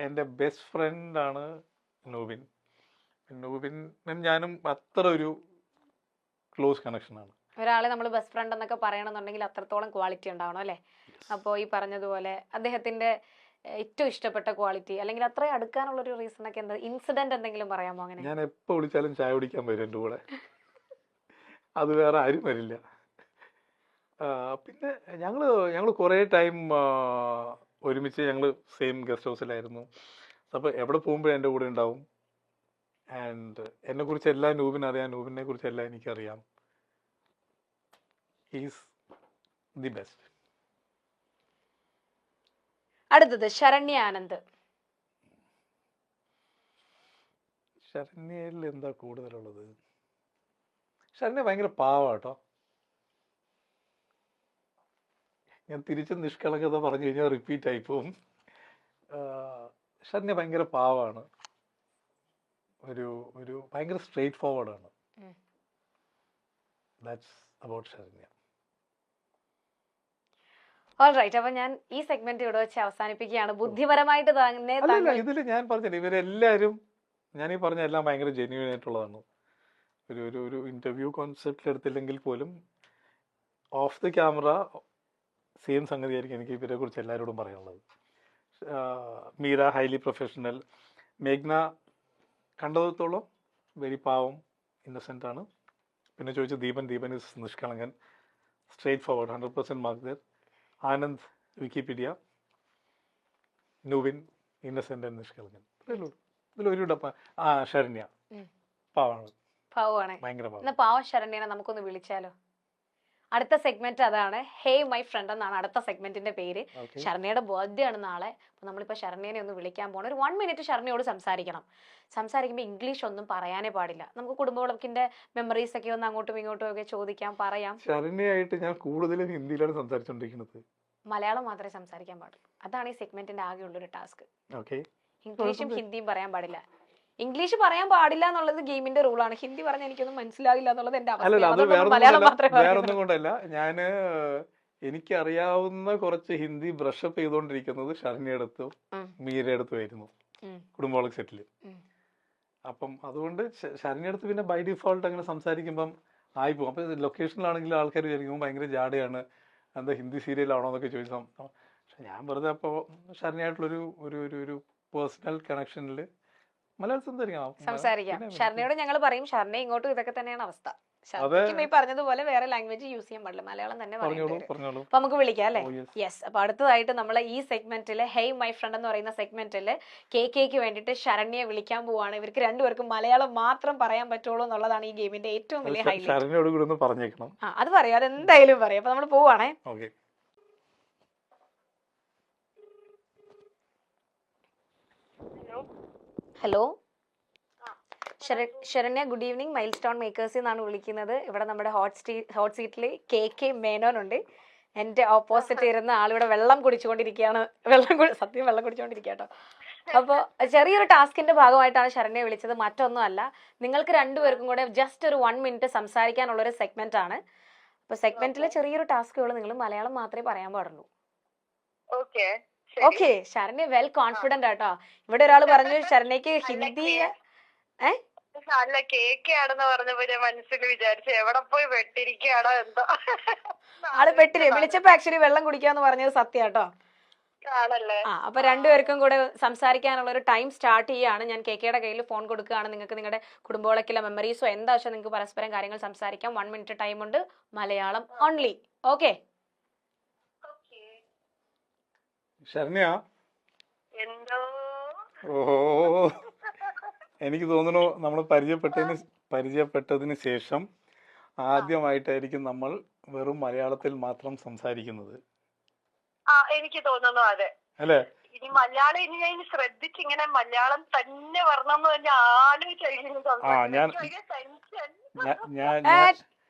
എൻ്റെ ബെസ്റ്റ് ഫ്രണ്ടാണ് നൂബിൻ. നൂബിനും ഞാനും അത്ര ഒരു ക്ലോസ് കണക്ഷനാണ്. ഒരാളെ നമ്മൾ ബെസ്റ്റ് ഫ്രണ്ട് എന്നൊക്കെ പറയണമെന്നുണ്ടെങ്കിൽ അത്രത്തോളം ക്വാളിറ്റി ഉണ്ടാവണം അല്ലേ? അപ്പോൾ ഈ പറഞ്ഞതുപോലെ അദ്ദേഹത്തിന്റെ ഏറ്റവും ഇഷ്ടപ്പെട്ട ക്വാളിറ്റി അല്ലെങ്കിൽ അത്രയും അടുക്കാനുള്ളൊരു റീസൺ ഒക്കെ എന്താ? ഇൻസിഡന്റ് എന്തെങ്കിലും പറയാമോ? അങ്ങനെ ഞാൻ എപ്പോൾ വിളിച്ചാലും ചായ കുടിക്കാൻ വരും എൻ്റെ കൂടെ. അത് വേറെ ആരും വരില്ല. പിന്നെ ഞങ്ങൾ കുറേ ടൈം ഒരുമിച്ച് ഞങ്ങൾ സെയിം ഗസ്റ്റ് ഹൗസിലായിരുന്നു. അപ്പോൾ എവിടെ പോകുമ്പോഴും എൻ്റെ കൂടെ ഉണ്ടാവും. ആൻഡ് എന്നെക്കുറിച്ച് എല്ലാം നൂബിനറിയാം, നൂബിനെ കുറിച്ച് എല്ലാം എനിക്കറിയാം. He's the best. അടുത്തത് ശരണ്യ ആനന്ദ്. ശരണ്യയിൽ എന്താ കൂടുതലുള്ളത്? ശരണ്യ ഭയങ്കര പാവാട്ടോ. ഞാൻ തിരിച്ച് നിഷ്കളങ്കത പറഞ്ഞു കഴിഞ്ഞാൽ റിപ്പീറ്റ് ആയി പോവും. ശരണ്യ ഭയങ്കര പാവാണ്. ഒരു ഭയങ്കര സ്ട്രെയിറ്റ് ഫോർവേഡാണ്. That's about Saranya. ഓൾറൈറ്റ്, അപ്പൊ ഞാൻ ഈ സെഗ്മെന്റ് ഇവിടെ വെച്ച് അവസാനിപ്പിക്കുകയാണ്. ബുദ്ധിപരമായിട്ട് തന്നെ അല്ലല്ല, ഇതിൽ ഞാൻ പറഞ്ഞില്ല, ഇവരെല്ലാവരും ഞാൻ ഈ പറഞ്ഞ എല്ലാം ഭയങ്കര ജെന്യൂൻ ആയിട്ടുള്ളതാണ്. ഒരു ഇന്റർവ്യൂ കോൺസെപ്റ്റിൽ എടുത്തില്ലെങ്കിൽ പോലും ഓഫ് ദി ക്യാമറ സെയിം സംഗതിയായിരിക്കും എനിക്ക് ഇവരെ കുറിച്ച് എല്ലാവരോടും പറയാനുള്ളത്. Meera highly professional. മേഘ്ന കണ്ടത്തോളം വെരി പാവം, ഇന്നസെൻ്റ് ആണ്. പിന്നെ ചോദിച്ചു ദീപൻ ഇസ് നിഷ്കളങ്കൻ, സ്ട്രേറ്റ് ഫോർവേഡ്, 100% മാർക്ക് ദർ. Anand Wikipedia. Nubin innocent and നിഷ്കളങ്കൻ. ഇതിലൊരു ഡപ്പ. ശരണ്യ പാവാണ്, ഭയങ്കര പാവം. പാവം ശരണ്യനെ നമുക്കൊന്ന് വിളിച്ചാലോ? അടുത്ത സെഗ്മെന്റ് അതാണ്. ഹേ മൈ ഫ്രണ്ട് എന്നാണ് അടുത്ത സെഗ്മെന്റിന്റെ പേര്. ശരണ്യയുടെ ബർത്ത്ഡേ ആണ് നാളെ. അപ്പൊ നമ്മളിപ്പോ ശരണ്യനെ ഒന്ന് വിളിക്കാൻ പോകണം. ഒരു 1 മിനിറ്റ് ശരണ്യയോട് സംസാരിക്കുമ്പോൾ ഇംഗ്ലീഷ് ഒന്നും പറയാനേ പാടില്ല. നമുക്ക് കുടുംബവിളക്കിന്റെ മെമ്മറീസ് ഒക്കെ ഒന്ന് അങ്ങോട്ടും ഇങ്ങോട്ടും ഒക്കെ ചോദിക്കാം, പറയാം. ശരണ്യയായിട്ട് ഞാൻ കൂടുതലും ഹിന്ദിയിലാണ് സംസാരിച്ചോണ്ടിരിക്കുന്നത്. മലയാളം മാത്രമേ സംസാരിക്കാൻ പാടുള്ളൂ. അതാണ് ഈ സെഗ്മെന്റിന്റെ ആകെയുള്ളൊരു ടാസ്ക്. ഇംഗ്ലീഷും ഹിന്ദിയും പറയാൻ പാടില്ല. ഇംഗ്ലീഷ് പറയാൻ പാടില്ല എന്നുള്ളത് ഗെയിമിന്റെ റൂളാണ്. ഹിന്ദി പറഞ്ഞാൽ എനിക്കൊന്നും മനസ്സിലാകില്ല എന്നുള്ളത് എന്റെ വേറൊന്നും കൊണ്ടല്ല. ഞാന് എനിക്കറിയാവുന്ന കുറച്ച് ഹിന്ദി ബ്രഷപ്പ് ചെയ്തോണ്ടിരിക്കുന്നത് ശരണ്യടുത്തും മീരടുത്തും ആയിരുന്നു കുടുംബവളക് സെറ്റില്. അപ്പം അതുകൊണ്ട് ശരണ്യടുത്ത് പിന്നെ ബൈ ഡിഫോൾട്ട് അങ്ങനെ സംസാരിക്കുമ്പം ആയിപ്പോകും. അപ്പൊ ലൊക്കേഷനിലാണെങ്കിൽ ആൾക്കാർ വിചാരിക്കുമ്പോൾ ഭയങ്കര ജാടയാണ്, എന്താ ഹിന്ദി സീരിയലാണോ എന്നൊക്കെ ചോദിച്ചാൽ. പക്ഷെ ഞാൻ വെറുതെ അപ്പോൾ ശരണ്യായിട്ടുള്ളൊരു ഒരു പേഴ്സണൽ കണക്ഷനിൽ മലയാളം സംസാരിക്കാം. ശരണ്യയോട് ഞങ്ങൾ പറയും, ശരണ്യ ഇങ്ങോട്ടും ഇതൊക്കെ തന്നെയാണ് അവസ്ഥ. ശരണ്യക്കും ഈ പറഞ്ഞതുപോലെ വേറെ ലാംഗ്വേജ് യൂസ് ചെയ്യാൻ പാടില്ല, മലയാളം തന്നെ പറയുന്നത്. അപ്പൊ നമുക്ക് വിളിക്കാം അല്ലേ? യെസ്. അപ്പൊ അടുത്തതായിട്ട് നമ്മൾ ഈ സെഗ്മെന്റില് ഹേയ് മൈ ഫ്രണ്ട് എന്ന് പറയുന്ന സെഗ്മെന്റില് KKക്ക് വേണ്ടിയിട്ട് ശരണ്യെ വിളിക്കാൻ പോവാണ്. ഇവർക്ക് രണ്ടുപേർക്കും മലയാളം മാത്രം പറയാൻ പറ്റുള്ളൂ എന്നുള്ളതാണ് ഈ ഗെയിമിന്റെ ഏറ്റവും വലിയ ഹൈലൈറ്റ്. അത് പറയാം, അതെന്തായാലും പറയാം. അപ്പൊ നമ്മൾ പോവാണേ. Hello Saranya, good evening. Milestone മേക്കേഴ്സിൽ നിന്നാണ് വിളിക്കുന്നത്. ഇവിടെ നമ്മുടെ ഹോട്ട് സീറ്റിൽ KK മേനോൻ ഉണ്ട്. എന്റെ ഓപ്പോസിറ്റ് ഇരുന്ന ആളിവിടെ വെള്ളം കുടിച്ചുകൊണ്ടിരിക്കുകയാണ്. സത്യം വെള്ളം കുടിച്ചുകൊണ്ടിരിക്കുക കേട്ടോ. അപ്പോൾ ചെറിയൊരു ടാസ്കിന്റെ ഭാഗമായിട്ടാണ് ശരണ്യെ വിളിച്ചത്, മറ്റൊന്നും അല്ല. നിങ്ങൾക്ക് രണ്ടുപേർക്കും കൂടെ ജസ്റ്റ് ഒരു 1 മിനിറ്റ് സംസാരിക്കാനുള്ളൊരു സെഗ്മെന്റ് ആണ്. അപ്പൊ സെഗ്മെന്റിലെ ചെറിയൊരു ടാസ്കുകൾ നിങ്ങൾ മലയാളം മാത്രമേ പറയാൻ പാടുള്ളൂ. ഓക്കെ. ശരണ്യ വെൽ കോൺഫിഡന്റ് ആട്ടോ. ഇവിടെ ഒരാൾ പറഞ്ഞു ശരണ്യക്ക് ഹിന്ദി അല്ല കേക്കാണെന്ന് പറഞ്ഞപ്പോ ഞാൻ മനസ്സിൽ വിചാരിച്ചു എവിടെ പോയി വെട്ടിരിക്കുകയാണോ എന്തോ. ആള് വെട്ടില്ലേ? വിളിച്ചപ്പോ ആക്ച്വലി വെള്ളം കുടിക്കാന്ന് പറഞ്ഞത് സത്യാട്ടോ. അപ്പൊ രണ്ടുപേർക്കും കൂടെ സംസാരിക്കാനുള്ള ഒരു ടൈം സ്റ്റാർട്ട് ചെയ്യാണ്. ഞാൻ KKയുടെ കയ്യിൽ ഫോൺ കൊടുക്കുകയാണ്. നിങ്ങൾക്ക് നിങ്ങളുടെ കുടുംബവിളക്കിലെ മെമ്മറീസോ എന്താ വെച്ചാൽ നിങ്ങൾക്ക് പരസ്പരം കാര്യങ്ങൾ സംസാരിക്കാം. 1 മിനിറ്റ് ടൈം ഉണ്ട്, മലയാളം ഓൺലി. ഓക്കെ ശരണ്യ? എന്തോ എനിക്ക് തോന്നുന്നു നമ്മൾ പരിചയപ്പെട്ടതിന് ശേഷം ആദ്യമായിട്ടായിരിക്കും നമ്മൾ വെറും മലയാളത്തിൽ മാത്രം സംസാരിക്കുന്നത്. എനിക്ക് തോന്നുന്നു അതെ അല്ലേ? ഇനി മലയാളം ഇനി ഞാൻ ശ്രദ്ധിച്ച് ഇങ്ങനെ മലയാളം തന്നെ വരണമെന്ന് തന്നെ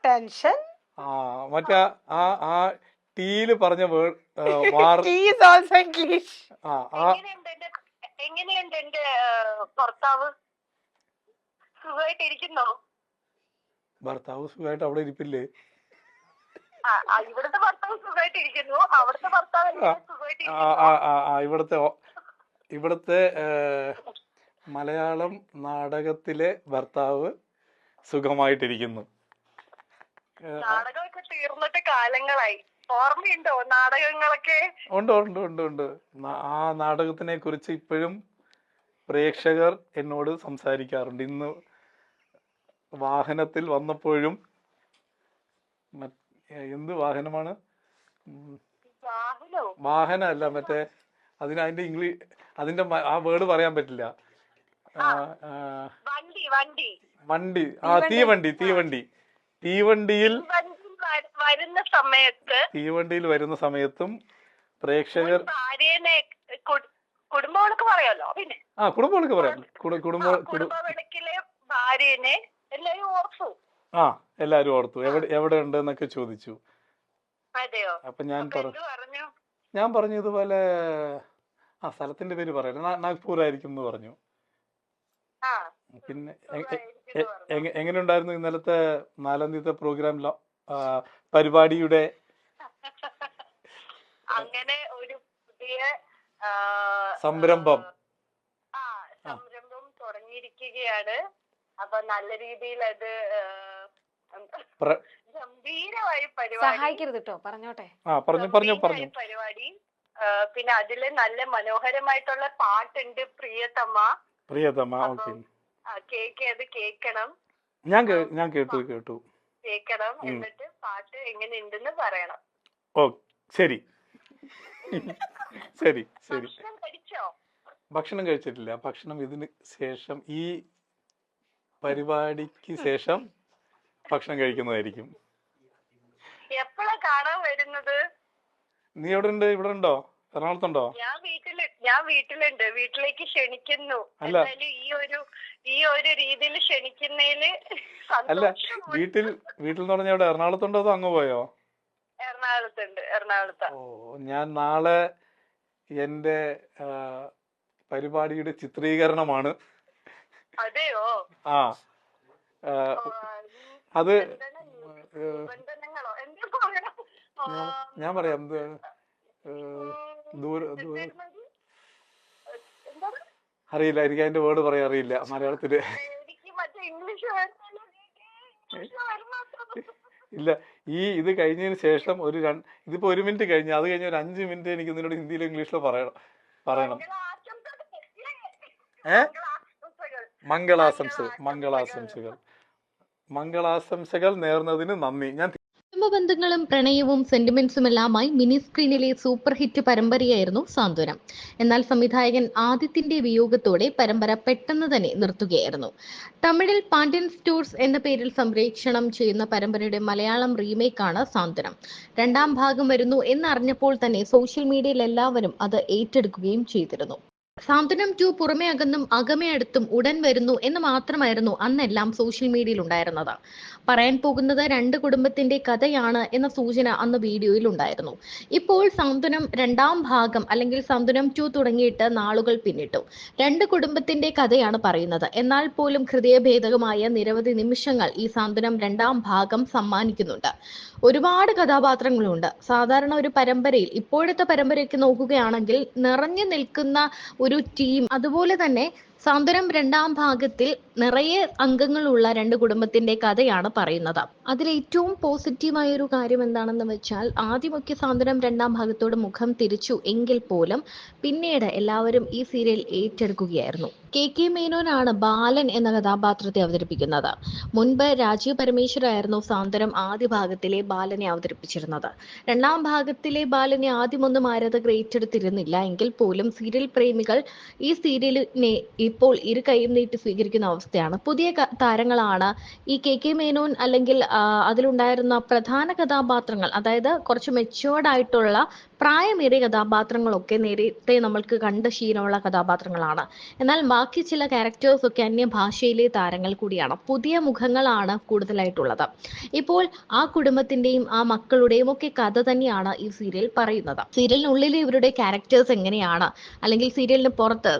ടെൻഷൻ. മറ്റേ ആ ടീല് പറഞ്ഞ എങ്ങനെയുണ്ട് എന്റെ ഭർത്താവ്? സുഖമായിട്ടിരിക്കുന്നോ? ഭർത്താവ് സുഖമായിട്ട് അവിടെ ഇരിപ്പില്ലേ? ഇവിടുത്തെ ഭർത്താവ് സുഖമായിട്ടിരിക്കുന്നു. അവിടുത്തെ ഭർത്താവ് ഇവിടുത്തെ ഇവിടുത്തെ മലയാളം നാടകത്തിലെ ഭർത്താവ് സുഖമായിട്ടിരിക്കുന്നു. നാടകമൊക്കെ തീർന്നിട്ട് കാലങ്ങളായി. ഓർമ്മയുണ്ടോ നാടകങ്ങളൊക്കെ? ഉണ്ട് ഉണ്ട് ഉണ്ട് ഉണ്ട്. ആ നാടകത്തിനെ കുറിച്ച് ഇപ്പോഴും പ്രേക്ഷകർ എന്നോട് സംസാരിക്കാറുണ്ട്. ഇന്ന് വാഹനത്തിൽ വന്നപ്പോഴും എന്ത് വാഹനമാണ്? വാഹനമല്ല, മറ്റേ അതിന്റെ ഇംഗ്ലീഷ്, അതിന്റെ ആ വേർഡ് പറയാൻ പറ്റില്ല. വണ്ടി, തീവണ്ടിയിൽ വരുന്ന സമയത്തും പ്രേക്ഷകർ കുടുംബങ്ങൾക്ക് പറയാലോ. പിന്നെ കുടുംബങ്ങൾക്ക് പറയാം. കുടുംബവിളക്കിലെ ഭാര്യനെ എല്ലാരും ഓർത്തു. എല്ലാരും ഓർത്തു. എവിടെ ഉണ്ട് എന്നൊക്കെ ചോദിച്ചു. അതെയോ? അപ്പൊ ഞാൻ പറഞ്ഞു ഇതുപോലെ സ്ഥലത്തിന്റെ പേര് പറയല, നാഗ്പൂർ ആയിരിക്കും എന്ന് പറഞ്ഞു. പിന്നെ എങ്ങനെ ഉണ്ടായിരുന്നു ഇന്നലത്തെ 4-ാം തീയതി പ്രോഗ്രാം പരിപാടിയുടെ? അങ്ങനെ ഒരു പുതിയ സംരംഭം തുടങ്ങിയിരിക്കുകയാണ്. അപ്പൊ നല്ല രീതിയിൽ അത് ഗംഭീരമായി സഹായിക്കരുത് കേട്ടോ, പറഞ്ഞോട്ടെ. പരിപാടി. പിന്നെ അതില് നല്ല മനോഹരമായിട്ടുള്ള പാട്ടുണ്ട്, പ്രിയതമ. അത് കേക്കണം. ഞാൻ കേട്ടു. കേക്കണം, എന്നിട്ട് പാട്ട് എങ്ങനെ ഉണ്ടെന്ന് പറയണം. ശരി. കഴിച്ചോ? ഭക്ഷണം കഴിച്ചിട്ടില്ല. ഭക്ഷണം ഇതിന് ശേഷം, ഈ പരിപാടിക്ക് ശേഷം ഭക്ഷണം കഴിക്കുന്നതായിരിക്കും. എപ്പോഴാ കാണാൻ വരുന്നത്? നീ എവിടെ ഉണ്ട്? ഇവിടെ ഉണ്ടോ? എറണാകുളത്തുണ്ടോ? ഞാൻ വീട്ടിലുണ്ട്. വീട്ടിലേക്ക് ക്ഷണിക്കുന്നു. എന്തായാലും ഈ ഒരു രീതിയിൽ ക്ഷണിക്കുന്നതില് അല്ല, വീട്ടിൽ എന്ന് പറഞ്ഞാൽ എവിടെ? എറണാകുളത്തുണ്ടോ അതോ അങ്ങ് പോയോ? എറണാകുളത്ത്. ഞാൻ നാളെ എന്റെ പരിപാടിയുടെ ചിത്രീകരണമാണ്. അതെയോ? അത് ഞാൻ പറയാം. അറിയില്ല, എനിക്ക് അതിന്റെ വേർഡ് പറയാൻ അറിയില്ല മലയാളത്തില്. ഇല്ല, ഇത് കഴിഞ്ഞതിന് ശേഷം ഇതിപ്പോ 1 മിനിറ്റ് കഴിഞ്ഞു. അത് കഴിഞ്ഞ ഒരു 5 മിനിറ്റ് എനിക്ക് നിന്നോട് ഹിന്ദിയിലോ ഇംഗ്ലീഷിലോ പറയണം. മംഗളാശംസകൾ നേർന്നതിന് നന്ദി. കുടുംബബന്ധങ്ങളും പ്രണയവും സെന്റിമെന്റ്സുമെല്ലാമായി മിനി സ്ക്രീനിലെ സൂപ്പർ ഹിറ്റ് പരമ്പരയായിരുന്നു സാന്ത്വനം. എന്നാൽ സംവിധായകൻ ആദിത്യന്റെ വിയോഗത്തോടെ പരമ്പര പെട്ടെന്ന് തന്നെ നിർത്തുകയായിരുന്നു. തമിഴിൽ പാണ്ഡ്യൻ സ്റ്റോർസ് എന്ന പേരിൽ സംപ്രേക്ഷണം ചെയ്യുന്ന പരമ്പരയുടെ മലയാളം റീമേക്കാണ് സാന്ത്വനം. 2ാം ഭാഗം വരുന്നു എന്നറിഞ്ഞപ്പോൾ തന്നെ സോഷ്യൽ മീഡിയയിൽ എല്ലാവരും അത് ഏറ്റെടുക്കുകയും ചെയ്തിരുന്നു. സാന്ത്വനം 2 പുറമെ അകന്നും അകമേ അടുത്തും ഉടൻ വരുന്നു എന്ന് മാത്രമായിരുന്നു അന്നെല്ലാം സോഷ്യൽ മീഡിയയിൽ ഉണ്ടായിരുന്നത്. പറയാൻ പോകുന്നത് 2 കുടുംബത്തിന്റെ കഥയാണ് എന്ന സൂചന അന്ന് വീഡിയോയിൽ ഉണ്ടായിരുന്നു. ഇപ്പോൾ സാന്ത്വനം 2ാം ഭാഗം അല്ലെങ്കിൽ സാന്ത്വനം 2 തുടങ്ങിയിട്ട് നാളുകൾ പിന്നിട്ടു. 2 കുടുംബത്തിന്റെ കഥയാണ് പറയുന്നത്. എന്നാൽ പോലും ഹൃദയഭേദകമായ നിരവധി നിമിഷങ്ങൾ ഈ സാന്ത്വനം 2ാം ഭാഗം സമ്മാനിക്കുന്നുണ്ട്. ഒരുപാട് കഥാപാത്രങ്ങളുണ്ട്. സാധാരണ ഒരു പരമ്പരയിൽ, ഇപ്പോഴത്തെ പരമ്പരയ്ക്ക് നോക്കുകയാണെങ്കിൽ നിറഞ്ഞു നിൽക്കുന്ന ഒരു ടീം, അതുപോലെ തന്നെ സാന്ത്വനം 2ാം ഭാഗത്തിൽ നിറയെ അംഗങ്ങളുള്ള 2 കുടുംബത്തിന്റെ കഥയാണ് പറയുന്നത്. അതിൽ ഏറ്റവും പോസിറ്റീവായ ഒരു കാര്യം എന്താണെന്ന് വെച്ചാൽ, ആദ്യമൊക്കെ സാന്ത്വനം 2ാം ഭാഗത്തോട് മുഖം തിരിച്ചു എങ്കിൽ പോലും പിന്നീട് എല്ലാവരും ഈ സീരിയൽ ഏറ്റെടുക്കുകയായിരുന്നു. KK മേനോനാണ് ബാലൻ എന്ന കഥാപാത്രത്തെ അവതരിപ്പിക്കുന്നത്. മുൻപ് രാജീവ് പരമേശ്വർ ആയിരുന്നു സാന്ത്വനം ആദ്യ ഭാഗത്തിലെ ബാലനെ അവതരിപ്പിച്ചിരുന്നത്. 2ാം ഭാഗത്തിലെ ബാലനെ ആദ്യമൊന്നും ആരാധകർ ഏറ്റെടുത്തിരുന്നില്ല. എങ്കിൽ പോലും സീരിയൽ പ്രേമികൾ ഈ സീരിയലിനെ ഇപ്പോൾ ഇരു കൈയും നീട്ടി സ്വീകരിക്കുന്ന അവസ്ഥയാണ്. പുതിയ താരങ്ങളാണ് ഈ KK മേനോൻ, അല്ലെങ്കിൽ അതിലുണ്ടായിരുന്ന പ്രധാന കഥാപാത്രങ്ങൾ, അതായത് കുറച്ച് മെച്ചുവേർഡ് ആയിട്ടുള്ള പ്രായമേറിയ കഥാപാത്രങ്ങളൊക്കെ നേരത്തെ നമ്മൾക്ക് കണ്ട ശീലമുള്ള കഥാപാത്രങ്ങളാണ്. എന്നാൽ ബാക്കി ചില ക്യാരക്ടേഴ്സ് ഒക്കെ അന്യഭാഷയിലെ താരങ്ങൾ കൂടിയാണ്. പുതിയ മുഖങ്ങളാണ് കൂടുതലായിട്ടുള്ളത്. ഇപ്പോൾ ആ കുടുംബത്തിന്റെയും ആ മക്കളുടെയും ഒക്കെ കഥ തന്നെയാണ് ഈ സീരിയൽ പറയുന്നത്. സീരിയലിനുള്ളിൽ ഇവരുടെ ക്യാരക്ടേഴ്സ് എങ്ങനെയാണ്, അല്ലെങ്കിൽ സീരിയലിന് പുറത്ത്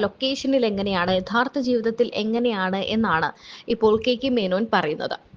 ലൊക്കേഷനിൽ എങ്ങനെയാണ്, യഥാർത്ഥ ജീവിതത്തിൽ എങ്ങനെയാണ് എന്നാണ് ഇപ്പോൾ KK മേനോൻ പറയുന്നത്.